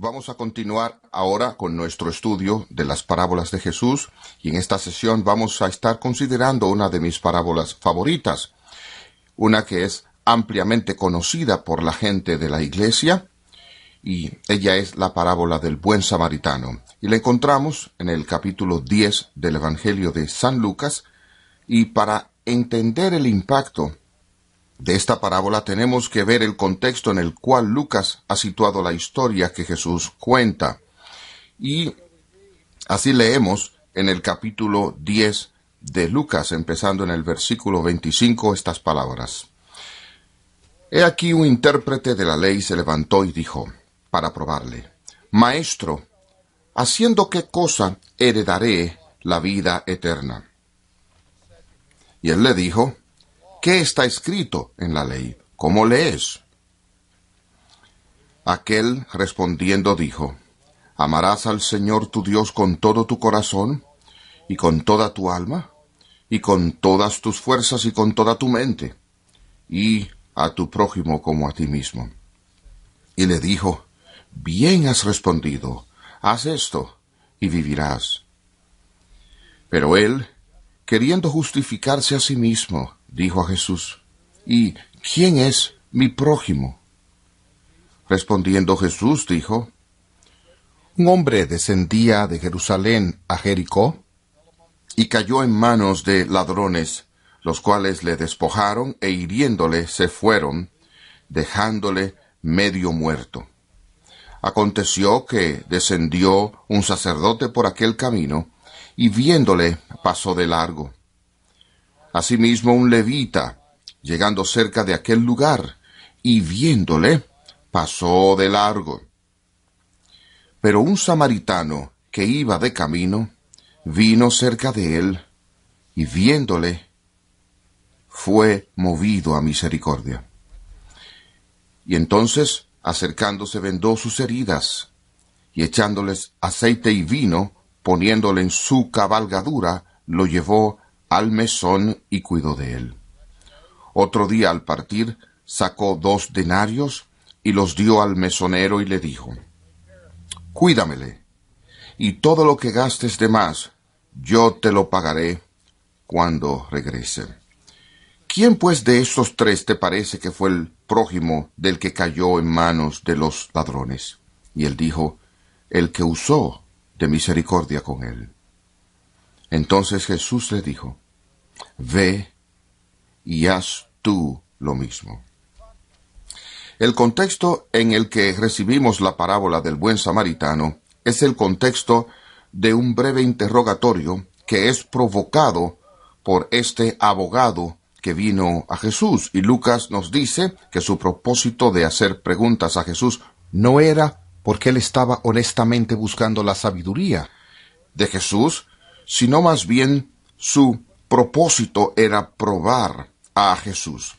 Vamos a continuar ahora con nuestro estudio de las parábolas de Jesús, y en esta sesión vamos a estar considerando una de mis parábolas favoritas, una que es ampliamente conocida por la gente de la iglesia, y ella es la parábola del buen samaritano, y la encontramos en el capítulo 10 del Evangelio de San Lucas. Y para entender el impacto de esta parábola tenemos que ver el contexto en el cual Lucas ha situado la historia que Jesús cuenta. Y así leemos en el capítulo 10 de Lucas, empezando en el versículo 25, estas palabras. He aquí un intérprete de la ley se levantó y dijo, para probarle, Maestro, ¿haciendo qué cosa heredaré la vida eterna? Y él le dijo, ¿qué está escrito en la ley? ¿Cómo lees? Aquel respondiendo dijo, amarás al Señor tu Dios con todo tu corazón, y con toda tu alma, y con todas tus fuerzas, y con toda tu mente, y a tu prójimo como a ti mismo. Y le dijo, bien has respondido, haz esto, y vivirás. Pero él, queriendo justificarse a sí mismo, dijo a Jesús, ¿y quién es mi prójimo? Respondiendo Jesús dijo, un hombre descendía de Jerusalén a Jericó, y cayó en manos de ladrones, los cuales le despojaron e hiriéndole se fueron, dejándole medio muerto. Aconteció que descendió un sacerdote por aquel camino, y viéndole pasó de largo. Asimismo un levita, llegando cerca de aquel lugar, y viéndole, pasó de largo. Pero un samaritano que iba de camino, vino cerca de él, y viéndole, fue movido a misericordia. Y entonces, acercándose, vendó sus heridas, y echándoles aceite y vino, poniéndole en su cabalgadura, lo llevó al mesón y cuidó de él. Otro día al partir, sacó 2 denarios y los dio al mesonero y le dijo, cuídamele, y todo lo que gastes de más, yo te lo pagaré cuando regrese. ¿Quién pues de estos 3 te parece que fue el prójimo del que cayó en manos de los ladrones? Y él dijo, el que usó de misericordia con él. Entonces Jesús le dijo, ve y haz tú lo mismo. El contexto en el que recibimos la parábola del buen samaritano es el contexto de un breve interrogatorio que es provocado por este abogado que vino a Jesús. Y Lucas nos dice que su propósito de hacer preguntas a Jesús no era porque él estaba honestamente buscando la sabiduría de Jesús, sino más bien su propósito era probar a Jesús.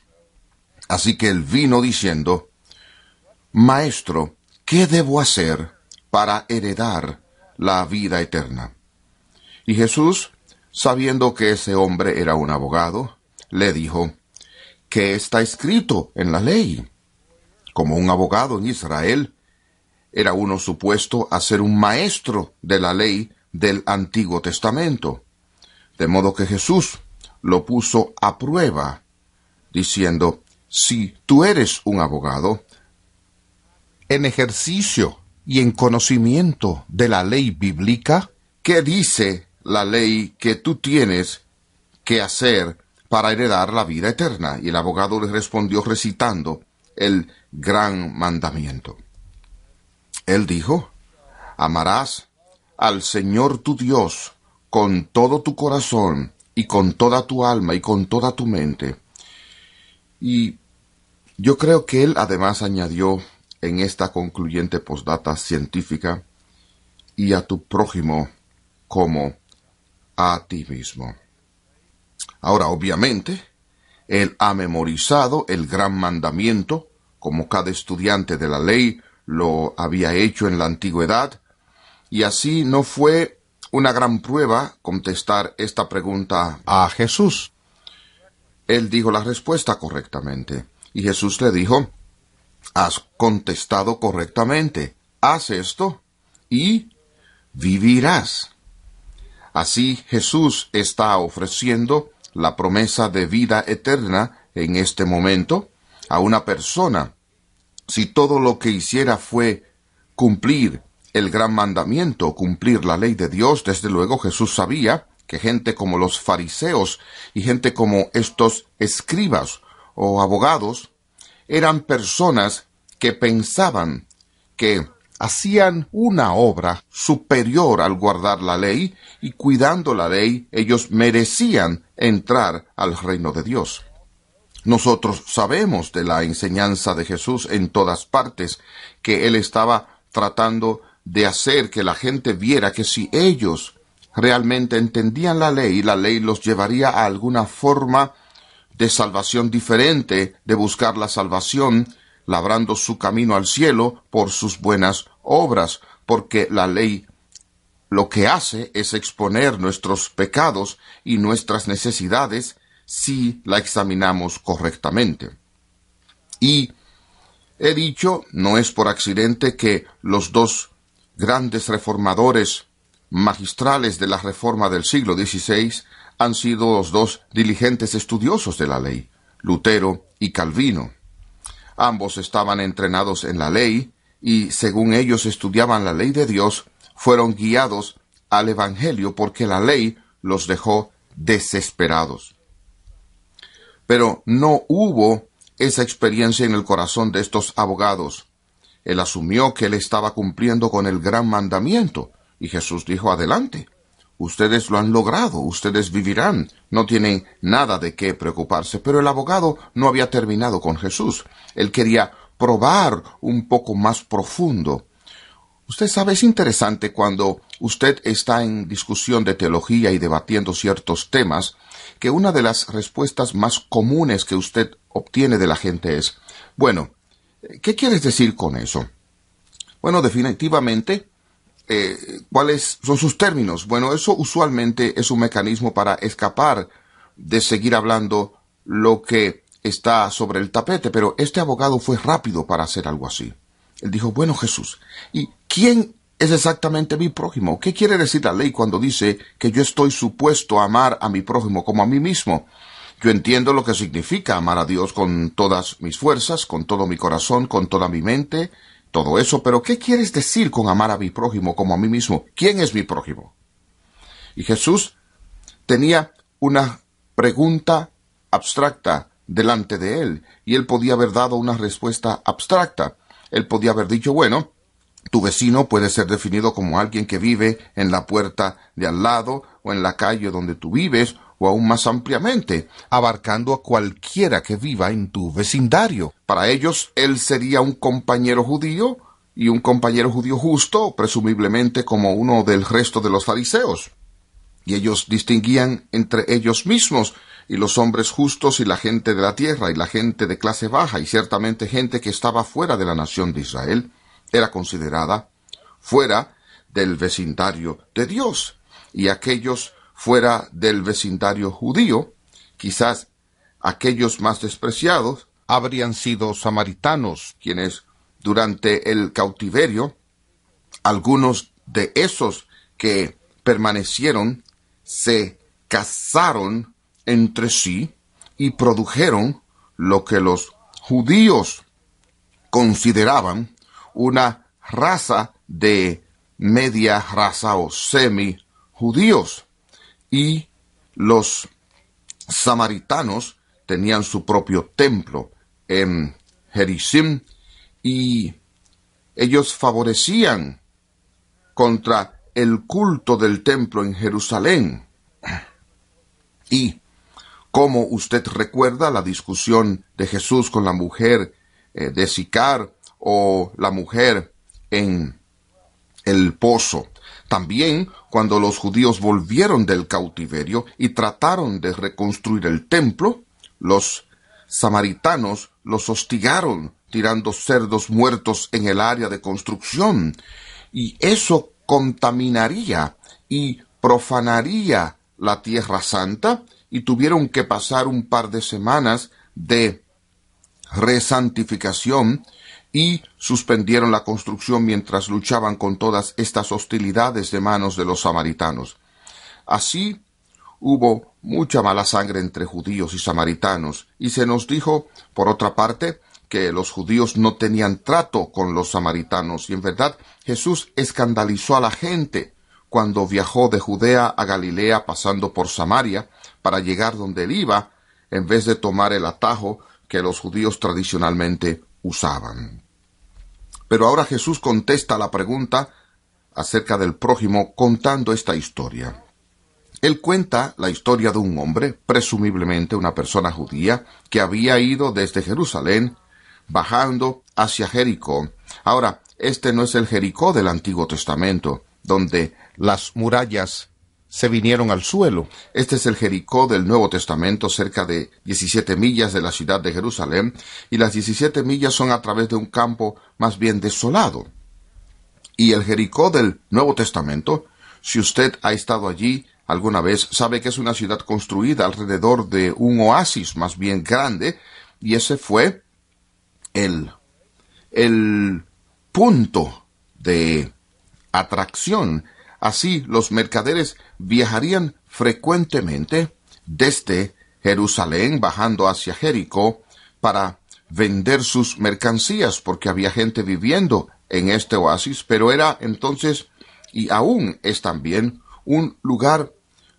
Así que él vino diciendo, Maestro, ¿qué debo hacer para heredar la vida eterna? Y Jesús, sabiendo que ese hombre era un abogado, le dijo, ¿qué está escrito en la ley? Como un abogado en Israel, era uno supuesto a ser un maestro de la ley del Antiguo Testamento. De modo que Jesús lo puso a prueba, diciendo, si tú eres un abogado, en ejercicio y en conocimiento de la ley bíblica, ¿qué dice la ley que tú tienes que hacer para heredar la vida eterna? Y el abogado le respondió recitando el gran mandamiento. Él dijo, amarás al Señor tu Dios con todo tu corazón y con toda tu alma y con toda tu mente. Y yo creo que él además añadió en esta concluyente postdata científica, y a tu prójimo como a ti mismo. Ahora, obviamente, él ha memorizado el gran mandamiento, como cada estudiante de la ley lo había hecho en la antigüedad, y así no fue una gran prueba contestar esta pregunta a Jesús. Él dijo la respuesta correctamente, y Jesús le dijo, has contestado correctamente, haz esto y vivirás. Así Jesús está ofreciendo la promesa de vida eterna en este momento a una persona. Si todo lo que hiciera fue cumplir el gran mandamiento, cumplir la ley de Dios, desde luego Jesús sabía que gente como los fariseos y gente como estos escribas o abogados eran personas que pensaban que hacían una obra superior al guardar la ley, y cuidando la ley ellos merecían entrar al reino de Dios. Nosotros sabemos de la enseñanza de Jesús en todas partes, que Él estaba tratando de hacer que la gente viera que si ellos realmente entendían la ley los llevaría a alguna forma de salvación diferente, de buscar la salvación, labrando su camino al cielo por sus buenas obras, porque la ley lo que hace es exponer nuestros pecados y nuestras necesidades si la examinamos correctamente. Y he dicho, no es por accidente, que los dos grandes reformadores magistrales de la Reforma del siglo XVI han sido los dos diligentes estudiosos de la ley, Lutero y Calvino. Ambos estaban entrenados en la ley y, según ellos estudiaban la ley de Dios, fueron guiados al Evangelio porque la ley los dejó desesperados. Pero no hubo esa experiencia en el corazón de estos abogados. Él asumió que él estaba cumpliendo con el gran mandamiento, y Jesús dijo: adelante, ustedes lo han logrado, ustedes vivirán, no tienen nada de qué preocuparse. Pero el abogado no había terminado con Jesús. Él quería probar un poco más profundo. Usted sabe, es interesante cuando usted está en discusión de teología y debatiendo ciertos temas, que una de las respuestas más comunes que usted obtiene de la gente es: bueno, ¿qué quieres decir con eso? Bueno, definitivamente, ¿cuáles son sus términos? Bueno, eso usualmente es un mecanismo para escapar de seguir hablando lo que está sobre el tapete, pero este abogado fue rápido para hacer algo así. Él dijo: bueno, Jesús, ¿y quién es exactamente mi prójimo? ¿Qué quiere decir la ley cuando dice que yo estoy supuesto a amar a mi prójimo como a mí mismo? Yo entiendo lo que significa amar a Dios con todas mis fuerzas, con todo mi corazón, con toda mi mente, todo eso, pero ¿qué quieres decir con amar a mi prójimo como a mí mismo? ¿Quién es mi prójimo? Y Jesús tenía una pregunta abstracta delante de él, y él podía haber dado una respuesta abstracta. Él podía haber dicho: bueno, tu vecino puede ser definido como alguien que vive en la puerta de al lado o en la calle donde tú vives, o aún más ampliamente, abarcando a cualquiera que viva en tu vecindario. Para ellos, él sería un compañero judío, y un compañero judío justo, presumiblemente como uno del resto de los fariseos. Y ellos distinguían entre ellos mismos, y los hombres justos y la gente de la tierra, y la gente de clase baja, y ciertamente gente que estaba fuera de la nación de Israel, era considerada fuera del vecindario de Dios. Y aquellos fuera del vecindario judío, quizás aquellos más despreciados, habrían sido samaritanos, quienes durante el cautiverio, algunos de esos que permanecieron se casaron entre sí y produjeron lo que los judíos consideraban una raza de media raza o semi-judíos. Y los samaritanos tenían su propio templo en Gerizim, y ellos favorecían contra el culto del templo en Jerusalén. Y como usted recuerda la discusión de Jesús con la mujer de Sicar, o la mujer en el pozo. También cuando los judíos volvieron del cautiverio y trataron de reconstruir el templo, los samaritanos los hostigaron tirando cerdos muertos en el área de construcción, y eso contaminaría y profanaría la Tierra Santa, y tuvieron que pasar un par de semanas de resantificación y suspendieron la construcción mientras luchaban con todas estas hostilidades de manos de los samaritanos. Así hubo mucha mala sangre entre judíos y samaritanos, y se nos dijo, por otra parte, que los judíos no tenían trato con los samaritanos, y en verdad Jesús escandalizó a la gente cuando viajó de Judea a Galilea pasando por Samaria para llegar donde él iba, en vez de tomar el atajo que los judíos tradicionalmente usaban. Pero ahora Jesús contesta la pregunta acerca del prójimo contando esta historia. Él cuenta la historia de un hombre, presumiblemente una persona judía, que había ido desde Jerusalén, bajando hacia Jericó. Ahora, este no es el Jericó del Antiguo Testamento, donde las murallas se vinieron al suelo. Este es el Jericó del Nuevo Testamento, cerca de 17 millas de la ciudad de Jerusalén, y las 17 millas son a través de un campo más bien desolado. Y el Jericó del Nuevo Testamento, si usted ha estado allí alguna vez, sabe que es una ciudad construida alrededor de un oasis más bien grande, y ese fue el punto de atracción. Así, los mercaderes viajarían frecuentemente desde Jerusalén, bajando hacia Jericó, para vender sus mercancías, porque había gente viviendo en este oasis, pero era entonces, y aún es también, un lugar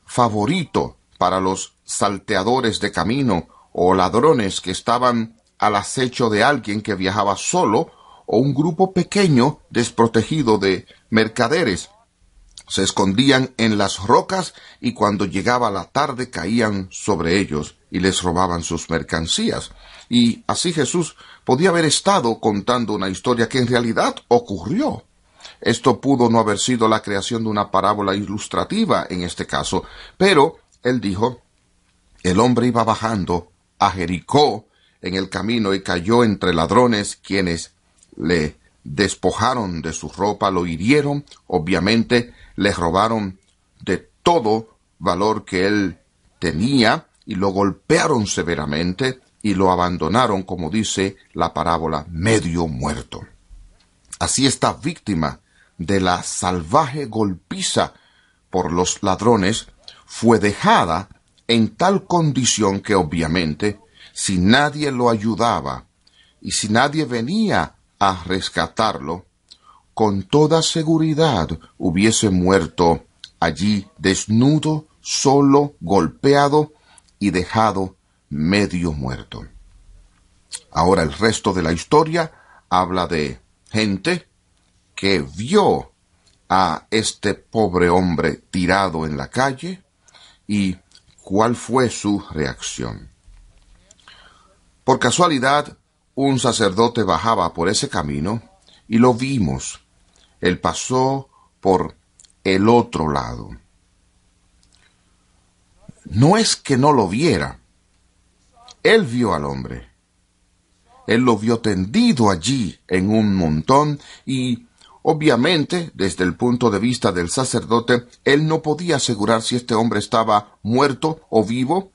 favorito para los salteadores de camino o ladrones que estaban al acecho de alguien que viajaba solo o un grupo pequeño desprotegido de mercaderes. Se escondían en las rocas y cuando llegaba la tarde caían sobre ellos y les robaban sus mercancías. Y así Jesús podía haber estado contando una historia que en realidad ocurrió. Esto pudo no haber sido la creación de una parábola ilustrativa en este caso, pero él dijo, el hombre iba bajando a Jericó en el camino y cayó entre ladrones, quienes le despojaron de su ropa, lo hirieron, obviamente le robaron de todo valor que él tenía y lo golpearon severamente y lo abandonaron, como dice la parábola, medio muerto. Así esta víctima de la salvaje golpiza por los ladrones fue dejada en tal condición que obviamente si nadie lo ayudaba y si nadie venía a rescatarlo, con toda seguridad hubiese muerto allí desnudo, solo, golpeado y dejado medio muerto. Ahora el resto de la historia habla de gente que vio a este pobre hombre tirado en la calle y cuál fue su reacción. Por casualidad, un sacerdote bajaba por ese camino y lo vimos. Él pasó por el otro lado. No es que no lo viera. Él vio al hombre. Él lo vio tendido allí en un montón y, obviamente, desde el punto de vista del sacerdote, él no podía asegurar si este hombre estaba muerto o vivo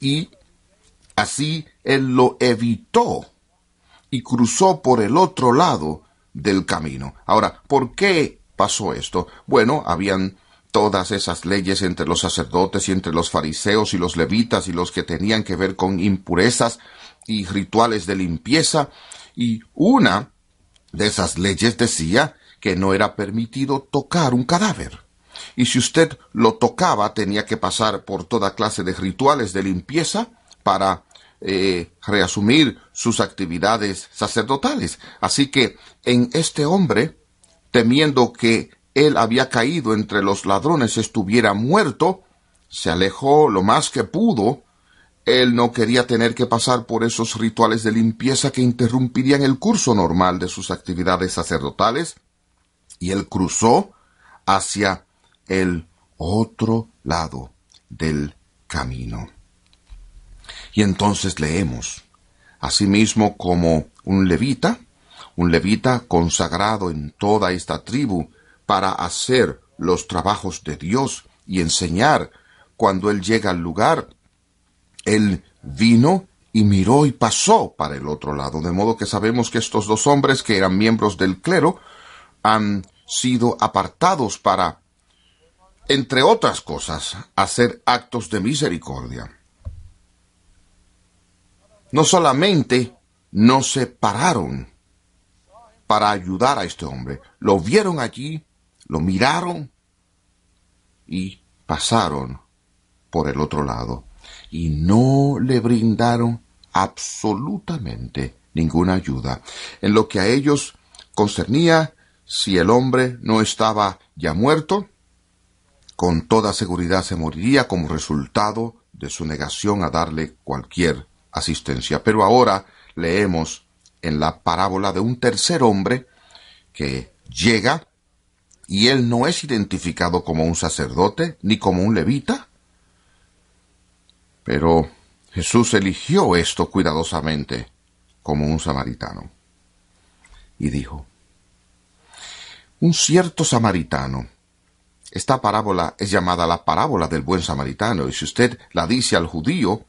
y así él lo evitó y cruzó por el otro lado del camino. Ahora, ¿por qué pasó esto? Bueno, habían todas esas leyes entre los sacerdotes y entre los fariseos y los levitas y los que tenían que ver con impurezas y rituales de limpieza, y una de esas leyes decía que no era permitido tocar un cadáver. Y si usted lo tocaba, tenía que pasar por toda clase de rituales de limpieza para reasumir sus actividades sacerdotales. Así que en este hombre, temiendo que él había caído entre los ladrones, estuviera muerto, se alejó lo más que pudo. Él no quería tener que pasar por esos rituales de limpieza que interrumpirían el curso normal de sus actividades sacerdotales, y él cruzó hacia el otro lado del camino. Y entonces leemos, asimismo como un levita consagrado en toda esta tribu para hacer los trabajos de Dios y enseñar cuando él llega al lugar, él vino y miró y pasó para el otro lado, de modo que sabemos que estos dos hombres, que eran miembros del clero, han sido apartados para, entre otras cosas, hacer actos de misericordia. No solamente no se pararon para ayudar a este hombre, lo vieron allí, lo miraron y pasaron por el otro lado y no le brindaron absolutamente ninguna ayuda. En lo que a ellos concernía, si el hombre no estaba ya muerto, con toda seguridad se moriría como resultado de su negación a darle cualquier asistencia. Pero ahora leemos en la parábola de un tercer hombre que llega y él no es identificado como un sacerdote ni como un levita, pero Jesús eligió esto cuidadosamente como un samaritano. Y dijo, un cierto samaritano. Esta parábola es llamada la parábola del buen samaritano, y si usted la dice al judío,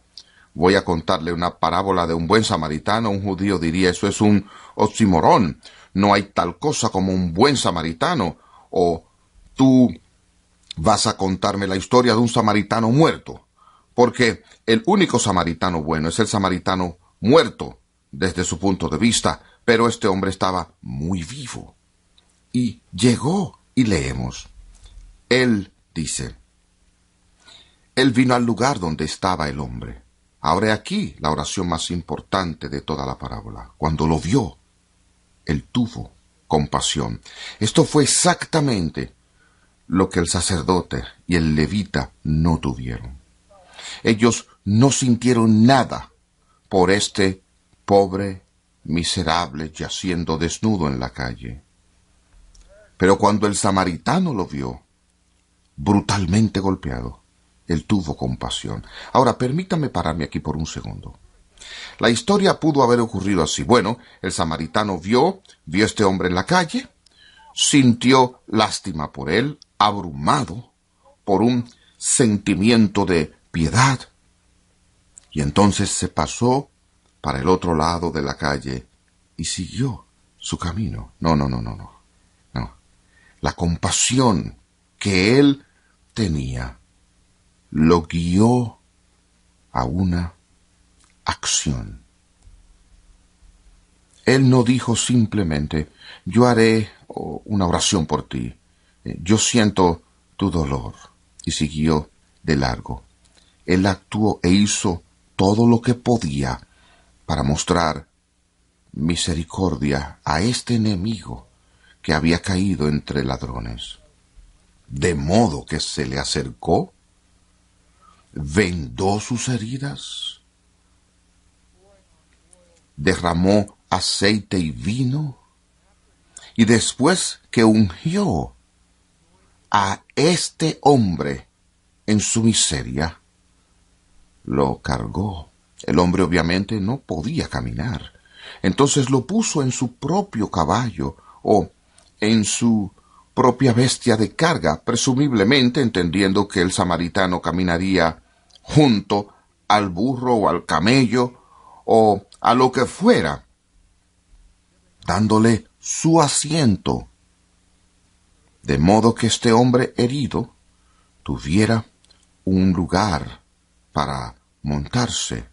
voy a contarle una parábola de un buen samaritano, un judío diría, eso es un oxímoron, no hay tal cosa como un buen samaritano, o tú vas a contarme la historia de un samaritano muerto, porque el único samaritano bueno es el samaritano muerto desde su punto de vista, pero este hombre estaba muy vivo. Y llegó, y leemos, él dice, él vino al lugar donde estaba el hombre. Ahora aquí la oración más importante de toda la parábola. Cuando lo vio, él tuvo compasión. Esto fue exactamente lo que el sacerdote y el levita no tuvieron. Ellos no sintieron nada por este pobre, miserable, yaciendo desnudo en la calle. Pero cuando el samaritano lo vio, brutalmente golpeado, él tuvo compasión. Ahora, permítame pararme aquí por un segundo. La historia pudo haber ocurrido así. Bueno, el samaritano vio a este hombre en la calle, sintió lástima por él, abrumado por un sentimiento de piedad, y entonces se pasó para el otro lado de la calle y siguió su camino. No. La compasión que él tenía lo guió a una acción. Él no dijo simplemente, yo haré una oración por ti, yo siento tu dolor, y siguió de largo. Él actuó e hizo todo lo que podía para mostrar misericordia a este enemigo que había caído entre ladrones. De modo que se le acercó, vendó sus heridas, derramó aceite y vino, y después que ungió a este hombre en su miseria, lo cargó. El hombre obviamente no podía caminar. Entonces lo puso en su propio caballo o en su propia bestia de carga, presumiblemente entendiendo que el samaritano caminaría junto al burro o al camello o a lo que fuera, dándole su asiento, de modo que este hombre herido tuviera un lugar para montarse,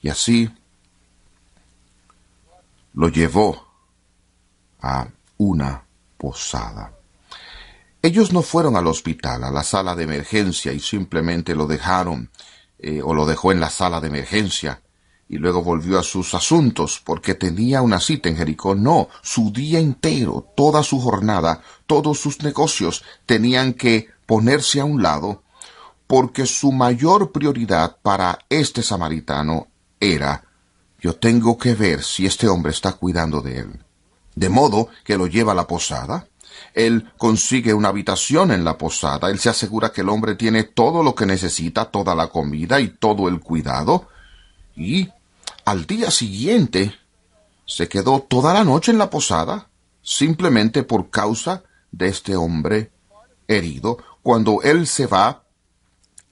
y así lo llevó a una posada. Ellos no fueron al hospital, a la sala de emergencia, y simplemente lo dejaron, o lo dejó en la sala de emergencia, y luego volvió a sus asuntos, porque tenía una cita en Jericó. No, su día entero, toda su jornada, todos sus negocios tenían que ponerse a un lado, porque su mayor prioridad para este samaritano era, yo tengo que ver si este hombre está cuidando de él. De modo que lo lleva a la posada. Él consigue una habitación en la posada. Él se asegura que el hombre tiene todo lo que necesita, toda la comida y todo el cuidado. Y al día siguiente se quedó toda la noche en la posada, simplemente por causa de este hombre herido. Cuando él se va,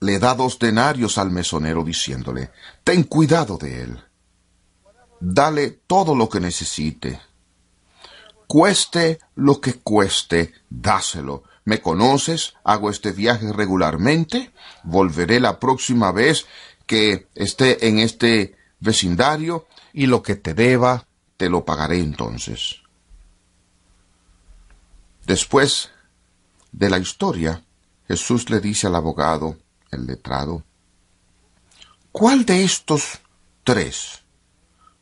le da 2 denarios al mesonero diciéndole: ten cuidado de él. Dale todo lo que necesite. Cueste lo que cueste, dáselo. ¿Me conoces? Hago este viaje regularmente. Volveré la próxima vez que esté en este vecindario y lo que te deba te lo pagaré entonces. Después de la historia, Jesús le dice al abogado, el letrado: ¿cuál de estos 3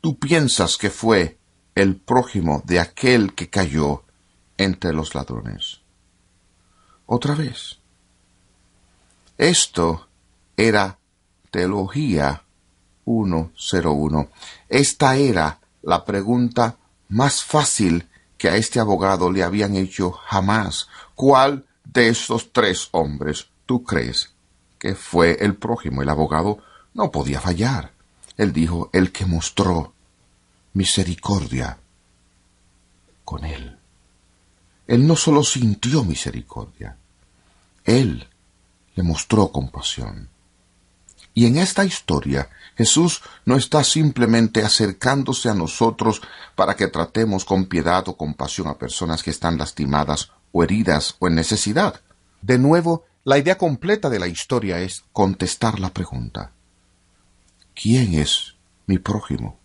tú piensas que fue el prójimo de aquel que cayó entre los ladrones? Otra vez. Esto era Teología 101. Esta era la pregunta más fácil que a este abogado le habían hecho jamás. ¿Cuál de estos 3 hombres tú crees que fue el prójimo? El abogado no podía fallar. Él dijo: el que mostró misericordia con él. Él no solo sintió misericordia, él le mostró compasión. Y en esta historia, Jesús no está simplemente acercándose a nosotros para que tratemos con piedad o compasión a personas que están lastimadas o heridas o en necesidad. De nuevo, la idea completa de la historia es contestar la pregunta: ¿quién es mi prójimo?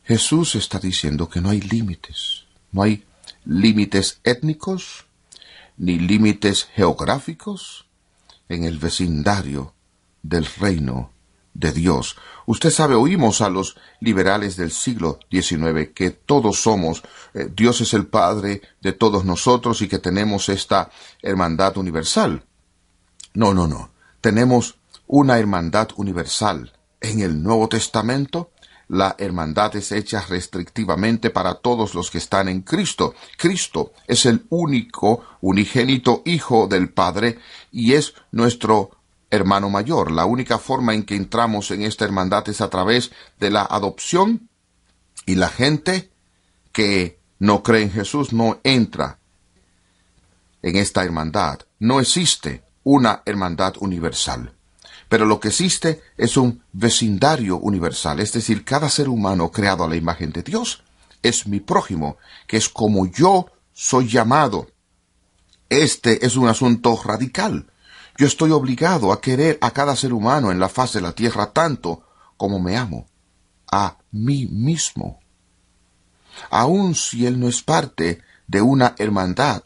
Jesús está diciendo que no hay límites. No hay límites étnicos, ni límites geográficos en el vecindario del reino de Dios. Usted sabe, oímos a los liberales del siglo XIX que todos somos, Dios es el Padre de todos nosotros y que tenemos esta hermandad universal. No. Tenemos una hermandad universal. En el Nuevo Testamento, la hermandad es hecha restrictivamente para todos los que están en Cristo. Cristo es el único, unigénito Hijo del Padre y es nuestro hermano mayor. La única forma en que entramos en esta hermandad es a través de la adopción, y la gente que no cree en Jesús no entra en esta hermandad. No existe una hermandad universal. Pero lo que existe es un vecindario universal, es decir, cada ser humano creado a la imagen de Dios es mi prójimo, que es como yo soy llamado. Este es un asunto radical. Yo estoy obligado a querer a cada ser humano en la faz de la tierra tanto como me amo a mí mismo. Aun si él no es parte de una hermandad,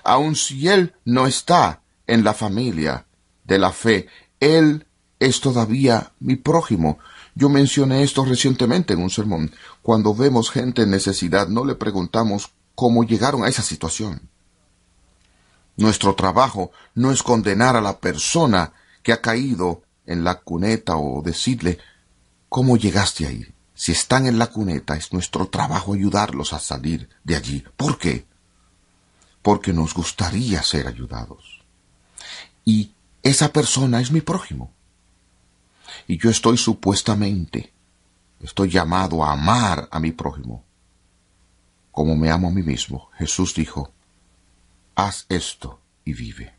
aun si él no está en la familia de la fe, él es todavía mi prójimo. Yo mencioné esto recientemente en un sermón. Cuando vemos gente en necesidad, no le preguntamos cómo llegaron a esa situación. Nuestro trabajo no es condenar a la persona que ha caído en la cuneta o decirle: ¿cómo llegaste ahí? Si están en la cuneta, es nuestro trabajo ayudarlos a salir de allí. ¿Por qué? Porque nos gustaría ser ayudados. Y esa persona es mi prójimo. Y yo estoy llamado a amar a mi prójimo como me amo a mí mismo. Jesús dijo: haz esto y vive.